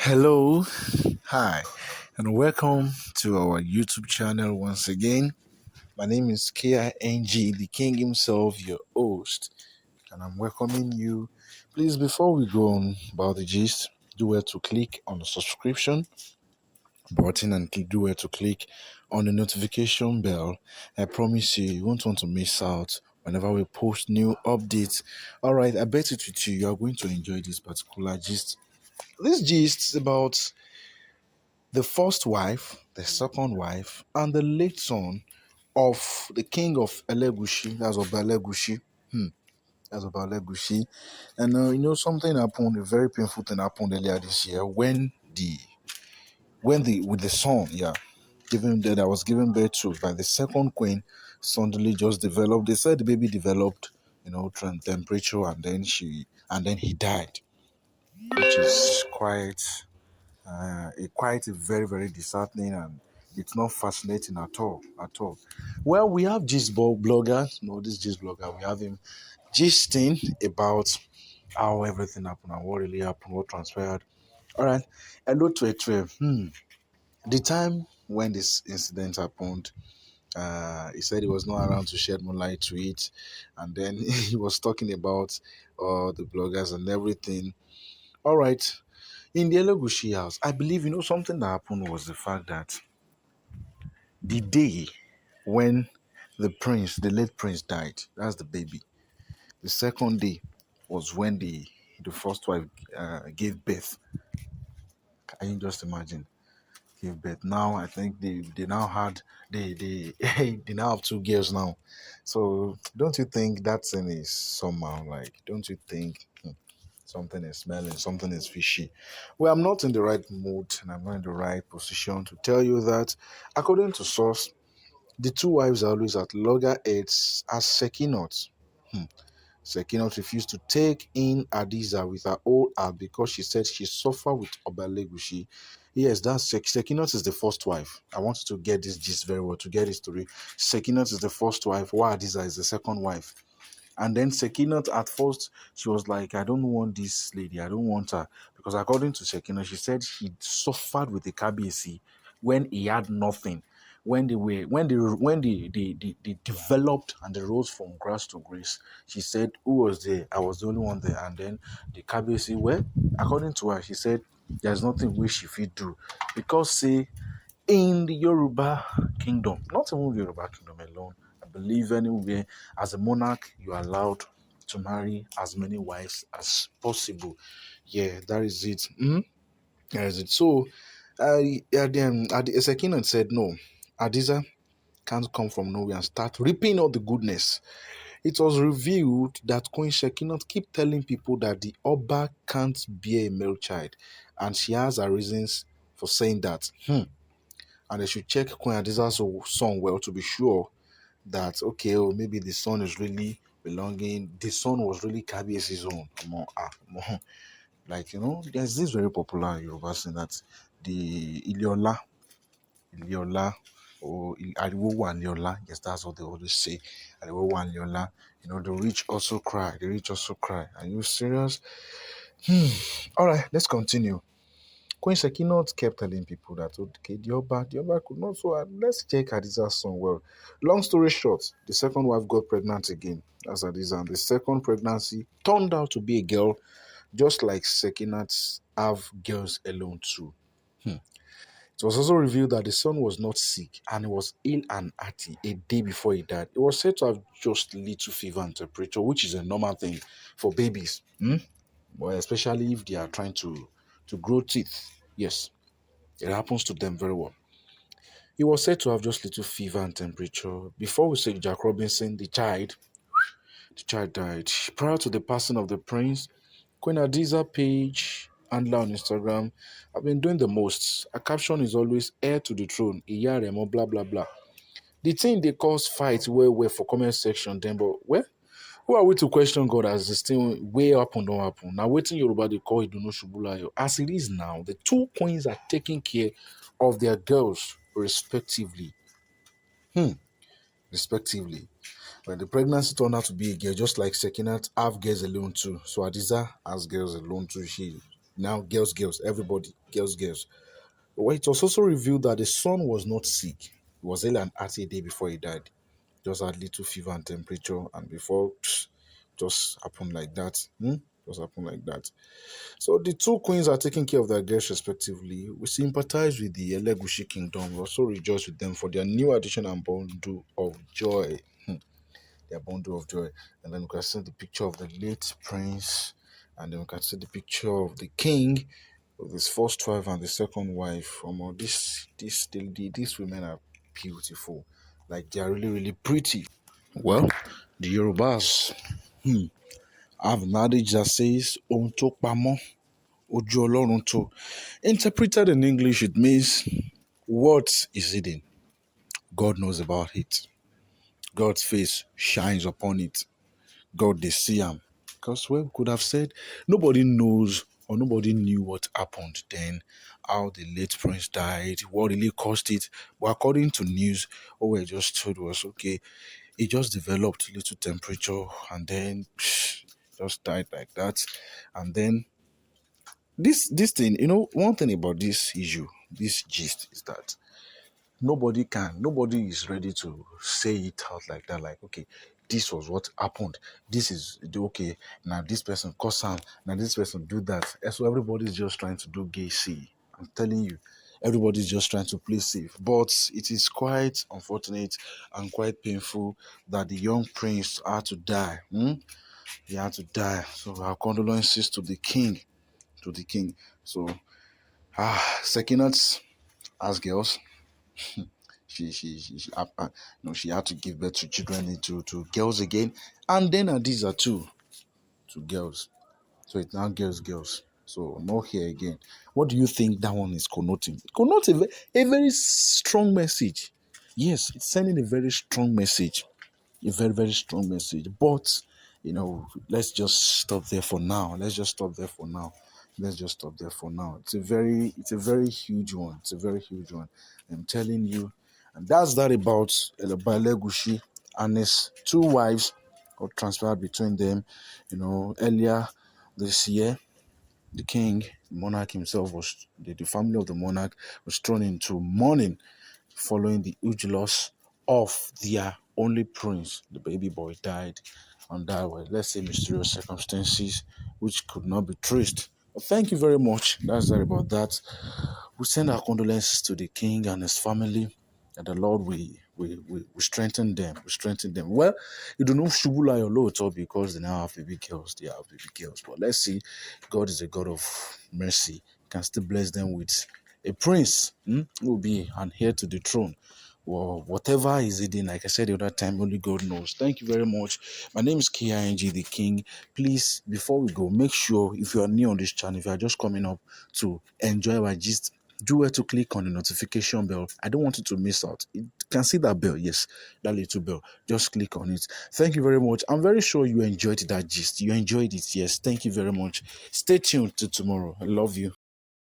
Hello, hi, and welcome to our YouTube channel once again. My name is KING, the King himself, your host, and I'm welcoming you. Please, before we go on about the gist, do well to click on the subscription button and do well to click on the notification bell. I promise you won't want to miss out whenever we post new updates. All right, I bet it with you, you are going to enjoy this particular gist. This gist is about the first wife, the second wife, and the late son of the king of Elegushi. That's Oba Elegushi. That's Oba Elegushi. And something happened. A very painful thing happened earlier this year when the with the son, yeah, given that I was given birth to by the second queen, suddenly just developed. They said the baby developed, temperature, and then he died, which is quite a very, very disheartening, and it's not fascinating at all. At all. Well, we have this blogger, this gist blogger, we have him gisting about how everything happened and what really happened, what transpired. All right. Hello to a The time when this incident happened, he said he was not around to shed more light to it, and then he was talking about the bloggers and everything. All right. In the Elegushi house, I believe something that happened was the fact that the day when the late prince died, that's the baby. The second day was when the first wife gave birth. Can you just imagine? Gave birth. Now I think they now had they they now have two girls now. So don't you think that thing is somehow like? Don't you think? Something is smelling, something is fishy. Well, I'm not in the right mood and I'm not in the right position to tell you that. According to source, the two wives are always at loggerheads as Sekinot. Sekinot refused to take in Adiza with her whole heart because she said she suffered with Oba Elegushi. Yes, that's Sekinot is the first wife. I want you to get this gist very well, to get this story. Sekinot is the first wife, while Adiza is the second wife. And then Sekinat, at first, she was like, I don't want this lady. I don't want her. Because according to Sekinat, she said he suffered with the KBC when he had nothing. When they developed and they rose from grass to grace, she said, who was there? I was the only one there. And then the KBC, well, according to her, she said, there's nothing we she fit do. Because say in the Yoruba kingdom, not even the Yoruba kingdom alone, I believe anywhere, as a monarch, you are allowed to marry as many wives as possible. Yeah, that is it. That is it. So, Ezekiel said, no, Adiza can't come from nowhere and start reaping all the goodness. It was revealed that Queen Shekinah keep telling people that the Oba can't bear a male child, and she has her reasons for saying that. And they should check Queen Adiza's son well to be sure that okay, maybe the son is really belonging. The son was really Kabiesi's own. Like there's this very popular Yoruba saying that the Iliola, or Ariwo wa Iliola. Yes, that's what they always say. Ariwo wa Iliola. The rich also cry. The rich also cry. Are you serious? All right, let's continue. Queen Sekinot kept telling people that okay, the Oba could not. So let's check Hadiza's son well. Long story short, the second wife got pregnant again as Hadiza, and the second pregnancy turned out to be a girl, just like Sekinat have girls alone too. It was also revealed that the son was not sick and he was ill and hearty a day before he died. It was said to have just little fever and temperature, which is a normal thing for babies. Well, especially if they are trying to grow teeth. Yes. It happens to them very well. He was said to have just little fever and temperature. Before we say Jack Robinson, the child died. Prior to the passing of the prince, Queen Adiza page handler on Instagram have been doing the most. A caption is always heir to the throne, Iyaremo, blah blah blah. The thing they cause fight where for comment section then, but where? Who are we to question God as this thing way up and don't happen? Now, waiting Yoruba they call Iduno Shubulayo. As it is now, the two queens are taking care of their girls respectively. Respectively. When the pregnancy turned out to be a girl, just like Sekinat have girls alone too. So Adiza has girls alone too. Now, girls, everybody, girls. Well, it was also revealed that the son was not sick. He was ill and at a day before he died. Just had little fever and temperature, and before just happened like that. Just happened like that. So the two queens are taking care of their girls respectively. We sympathize with the Elegushi kingdom. We also rejoice with them for their new addition and bundle of joy. Their bundle of joy. And then we can see the picture of the late prince, and then we can see the picture of the king with his first wife and the second wife. These women are beautiful. Like they are really, really pretty. Well, the Yorubas have an adage that says "Ohun tó pamọ́, ojú Ọlọ́run tó." Interpreted in English, it means what is hidden, God knows about it. God's face shines upon it. God they see him. Because we could have said nobody knows or nobody knew what happened then, how the late prince died, what really caused it. But according to news, what we just told was okay, he just developed little temperature and then just died like that. And then this thing, one thing about this issue, this gist is that nobody is ready to say it out like that, like, okay, this was what happened, this is the okay, now this person cause harm, now this person do that. And so everybody's just trying to do gay see. I'm telling you, everybody's just trying to play safe, but it is quite unfortunate and quite painful that the young prince had to die. He had to die, so our condolences to the king. So Sekinat, as girls, she had to give birth to children, to girls again, and then these are two girls. So it's now girls. So no here again. What do you think that one is connoting? It connotes a very strong message. Yes, it's sending a very strong message, a very, very strong message. But let's just stop there for now. It's a very huge one. It's a very huge one. I'm telling you. And that's that about Oba Elegushi and his two wives got transferred between them. Earlier this year, the king, the monarch himself, the family of the monarch was thrown into mourning following the huge loss of their only prince. The baby boy died under, well, let's say, mysterious circumstances which could not be traced. But thank you very much. That's that about that. We send our condolences to the king and his family, and the Lord we strengthen them. We strengthen them. Well, you do not shubula your Lord because they now have baby girls. They have baby girls. But let's see, God is a God of mercy. He can still bless them with a prince who will be an heir to the throne. Well, whatever is hidden, like I said the other time, only God knows. Thank you very much. My name is KING the King. Please, before we go, make sure if you are new on this channel, if you are just coming up to enjoy our gist, do well to click on the notification bell. I don't want you to miss out. You can see that bell, yes, that little bell. Just click on it. Thank you very much. I'm very sure you enjoyed that gist. You enjoyed it, yes. Thank you very much. Stay tuned to tomorrow. I love you.